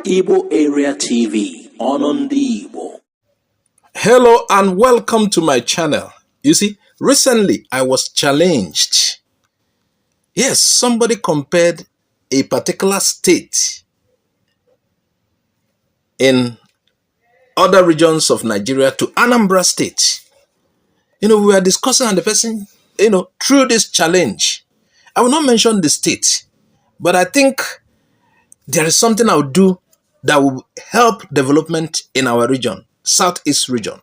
Igbo Area TV on the Igbo. Hello and welcome to my channel. You see, recently I was challenged. Yes, somebody compared a particular state in other regions of Nigeria to Anambra state. We were discussing and the person, through this challenge, I will not mention the state, but I think there is something I'll do that will help development in our region, Southeast region.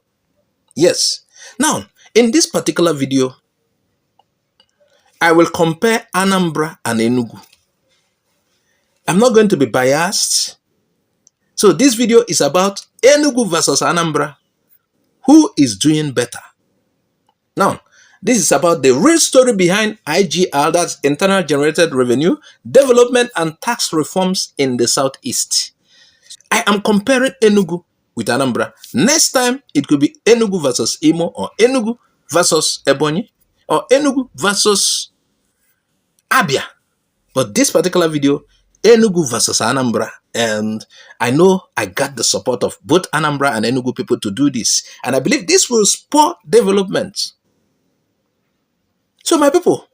Yes. Now, in this particular video, I will compare Anambra and Enugu. I'm not going to be biased. So this video is about Enugu versus Anambra. Who is doing better? Now, this is about the real story behind IGR, that's Internal Generated Revenue, Development and Tax Reforms in the Southeast. I am comparing Enugu with Anambra. Next time, it could be Enugu versus Imo, or Enugu versus Ebonyi, or Enugu versus Abia. But this particular video, Enugu versus Anambra. And I know I got the support of both Anambra and Enugu people to do this. And I believe this will spur development. So my people,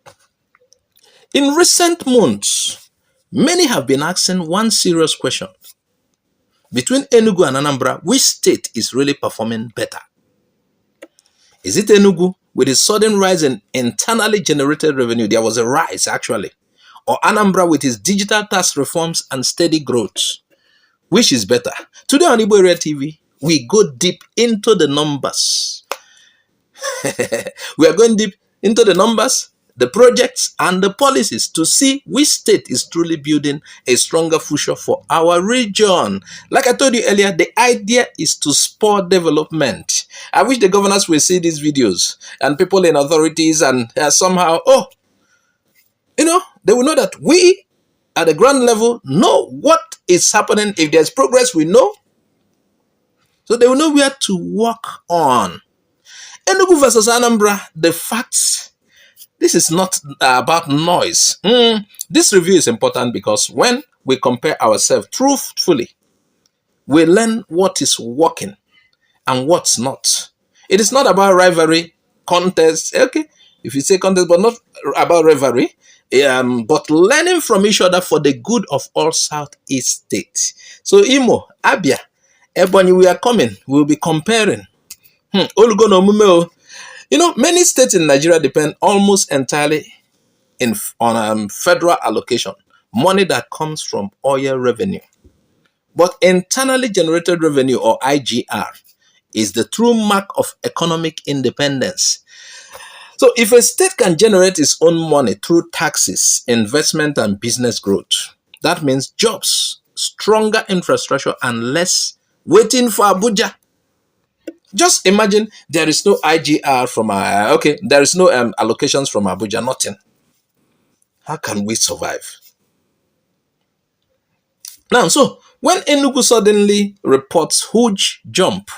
in recent months, many have been asking one serious question. Between Enugu and Anambra, which state is really performing better? Is it Enugu with its sudden rise in internally generated revenue? There was a rise actually. Or Anambra with its digital tax reforms and steady growth? Which is better? Today on Igbo Area TV, we go deep into the numbers. We are going deep into the numbers, the projects, and the policies to see which state is truly building a stronger future for our region. Like I told you earlier, the idea is to spur development. I wish the governors will see these videos and people in authorities and somehow, they will know that we at the ground level know what is happening. If there's progress, we know. So they will know where to work on. Enugu versus Anambra, the facts. This is not about noise. This review is important because when we compare ourselves truthfully, we learn what is working and what's not. It is not about rivalry, contest. Okay, if you say contest, but not about rivalry. But learning from each other for the good of all Southeast states. So Imo, Abia, Ebonyi, we are coming. We'll be comparing. Many states in Nigeria depend almost entirely on federal allocation, money that comes from oil revenue. But internally generated revenue, or IGR, is the true mark of economic independence. So if a state can generate its own money through taxes, investment, and business growth, that means jobs, stronger infrastructure, and less waiting for Abuja. Just imagine there is no IGR from there is no allocations from Abuja, nothing. How can we survive? Now, so when Enugu suddenly reports huge jump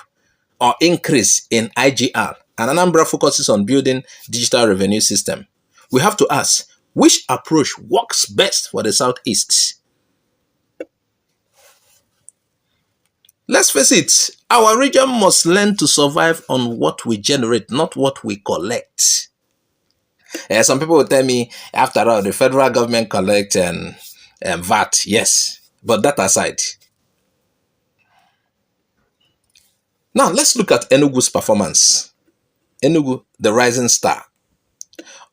or increase in IGR, and Anambra focuses on building digital revenue system, we have to ask, which approach works best for the Southeast? Let's face it, our region must learn to survive on what we generate, not what we collect. Some people will tell me, after all, the federal government collects VAT. Yes, but that aside. Now, let's look at Enugu's performance. Enugu, the rising star.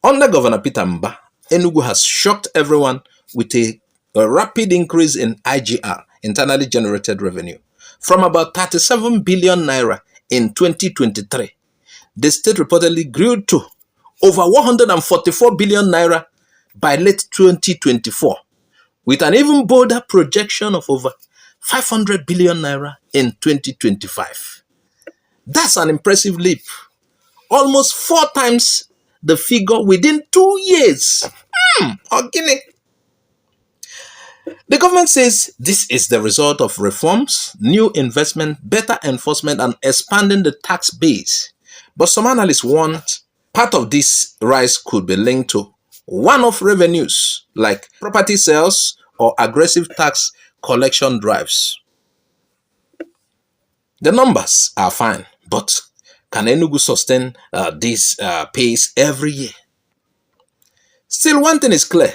Under Governor Peter Mbah, Enugu has shocked everyone with a rapid increase in IGR, internally generated revenue. From about 37 billion naira in 2023, the state reportedly grew to over 144 billion naira by late 2024, with an even bolder projection of over 500 billion naira in 2025. That's an impressive leap. Almost 4 times the figure within 2 years. Organic. The government says this is the result of reforms, new investment, better enforcement, and expanding the tax base. But some analysts want part of this rise could be linked to one-off revenues like property sales or aggressive tax collection drives. The numbers are fine, but can Enugu sustain this pace every year? Still, one thing is clear.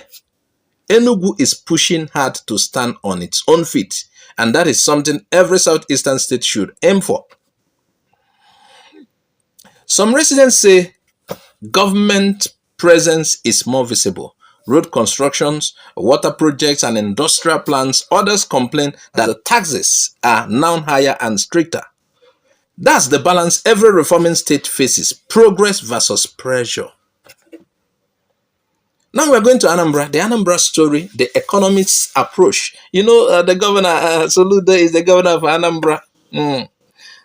Enugu is pushing hard to stand on its own feet, and that is something every southeastern state should aim for. Some residents say government presence is more visible. Road constructions, water projects, and industrial plants. Others complain that the taxes are now higher and stricter. That's the balance every reforming state faces: progress versus pressure. Now we're going to Anambra, the Anambra story, the economist's approach. You know, the governor, Soludo, is the governor of Anambra.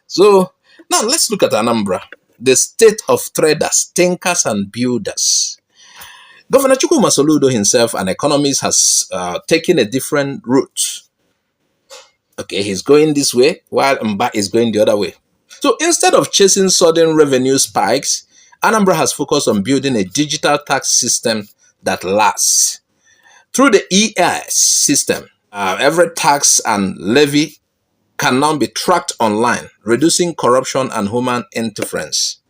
So now let's look at Anambra, the state of traders, thinkers, and builders. Governor Soludo himself, an economist, has taken a different route. Okay, he's going this way while Mbah is going the other way. So instead of chasing sudden revenue spikes, Anambra has focused on building a digital tax system that lasts. Through the ES system, every tax and levy can now be tracked online, reducing corruption and human interference.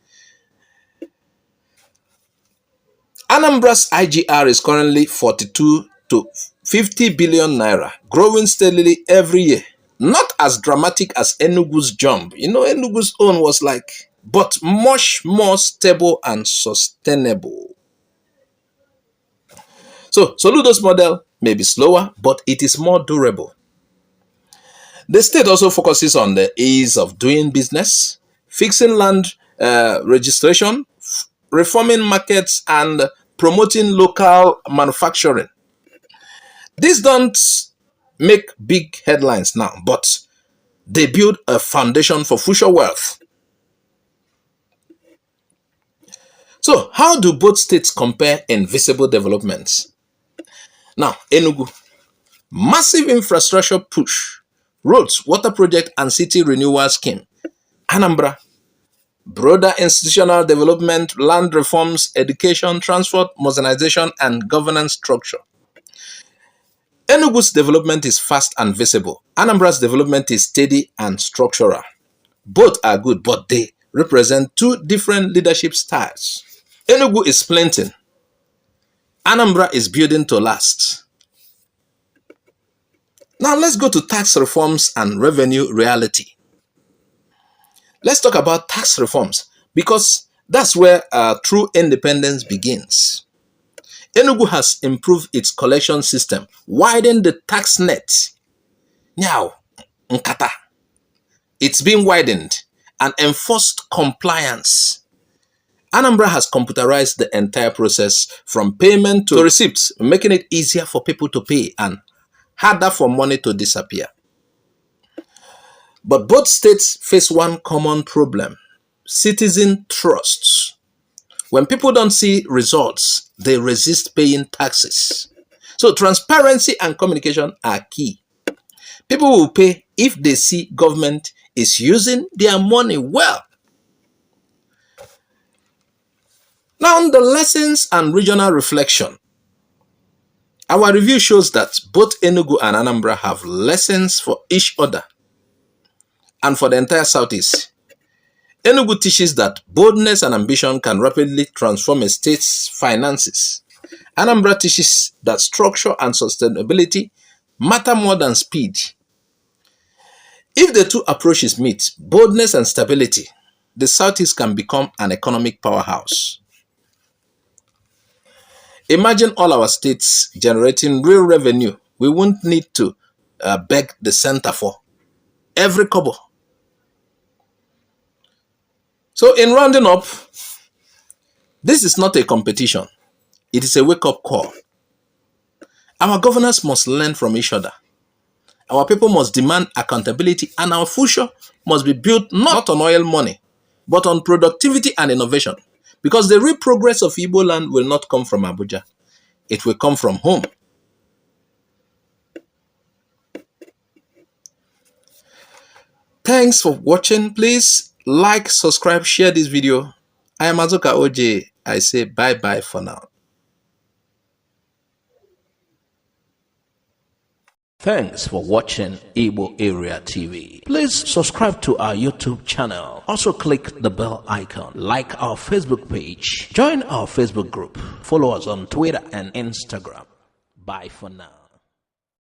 Anambra's IGR is currently 42 to 50 billion naira, growing steadily every year. Not as dramatic as Enugu's jump. You know, Enugu's own was like, but much more stable and sustainable. So, Soludo's model may be slower, but it is more durable. The state also focuses on the ease of doing business, fixing land registration, reforming markets, and promoting local manufacturing. These don't make big headlines now, but they build a foundation for future wealth. So, how do both states compare in visible developments? Now, Enugu, massive infrastructure push, roads, water project, and city renewal scheme. Anambra, broader institutional development, land reforms, education, transport, modernization, and governance structure. Enugu's development is fast and visible. Anambra's development is steady and structural. Both are good, but they represent two different leadership styles. Enugu is splinting. Anambra is building to last. Now let's go to tax reforms and revenue reality. Let's talk about tax reforms because that's where true independence begins. Enugu has improved its collection system, widened the tax net. Now, Nkata, it's been widened and enforced compliance. Anambra has computerized the entire process from payment to receipts, making it easier for people to pay and harder for money to disappear. But both states face one common problem: citizen trust. When people don't see results, they resist paying taxes. So transparency and communication are key. People will pay if they see government is using their money well. Now, on the lessons and regional reflection, our review shows that both Enugu and Anambra have lessons for each other and for the entire Southeast. Enugu teaches that boldness and ambition can rapidly transform a state's finances. Anambra teaches that structure and sustainability matter more than speed. If the two approaches meet, boldness and stability, the Southeast can become an economic powerhouse. Imagine all our states generating real revenue. We won't need to beg the center for every kobo. So in rounding up, this is not a competition. It is a wake-up call. Our governors must learn from each other. Our people must demand accountability, and our future must be built not on oil money, but on productivity and innovation. Because the real progress of Igbo land will not come from Abuja. It will come from home. Thanks for watching. Please like, subscribe, share this video. I am Azuka OJ. I say bye-bye for now. Thanks for watching Igbo Area TV. Please subscribe to our YouTube channel. Also click the bell icon. Like our Facebook page. Join our Facebook group. Follow us on Twitter and Instagram. Bye for now.